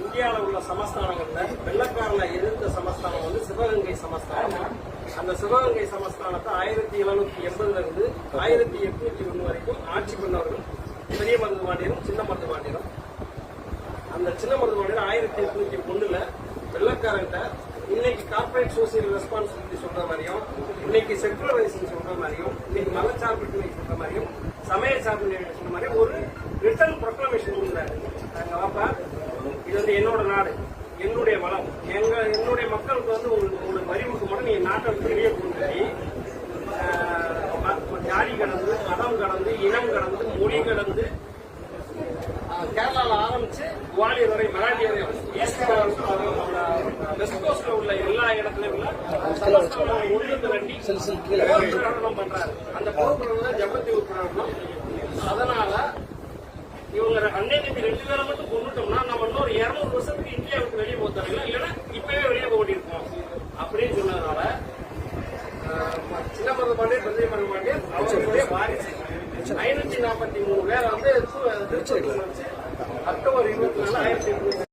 இந்தியாவில் உள்ள சமஸ்தானங்கள்ல வெள்ளக்காரனை எதிர்த்த சமஸ்தானம் வந்து சிவகங்கை சமஸ்தானம். அந்த சிவகங்கை சமஸ்தானத்தை 1780 இருந்து 1801 வரைக்கும் ஆட்சி பண்ணவர்கள் பெரிய மருதுபாண்டியரும் சின்ன மருதுபாண்டியரும். அந்த சின்ன மருதுபாண்டியர் 1801 வெள்ளக்காரன்ட்ட இன்னைக்கு கார்பரேட் சோசியல் ரெஸ்பான்சிபிலிட்டி சொல்ற மாதிரியும், இன்னைக்கு செக்குலரைசேஷன் சொல்ற மாதிரியும், இன்னைக்கு மதச்சார்பின்மை சொல்ற மாதிரியும், சமய சார்பின்மை சொல்ற மாதிரியும் ஒரு ரிட்டர்ன் ப்ரொக்ளமேஷன் கொடுக்குறாரு. நாங்க வாப்பா, இது வந்து என்னோட நாடு, என்னுடைய வளம், என்னுடைய மக்களுக்கு வந்து உங்களோட வரிவுக்கு மட்டும் நீங்க நாட்டை வெளியே கொண்டு ஜாதி கடந்து, மதம் கடந்து, இனம் கடந்து, மொழி கடந்து கேரளாவில் ஆரம்பிச்சு குவாலியர் வரை மராட்டி வரை வெஸ்ட் கோஸ்ட்ல உள்ள எல்லா இடத்துலயும் உள்ள ஒன்று திரட்டி பிரகடனம் பண்றாரு. அந்த போக்குவரத்து ஜபத்தி பிரகடனம். அதனால இவங்க அன்னைக்கு 2 பேரை மட்டும் கொண்டுட்டோம்னா நம்ம இன்னொரு 200 வருஷத்துக்கு இந்தியாவுக்கு வெளியே போக தரல, இல்லைன்னா இப்பவே வெளியே போட்டிருக்கோம் அப்படின்னு சொன்னதுனால சின்ன மருதுபாண்டியர், பெரிய மருதுபாண்டியர் அவர்களுடைய வாரிசு 543 பேரை வந்து திருச்சி அக்டோபர் 24, 1800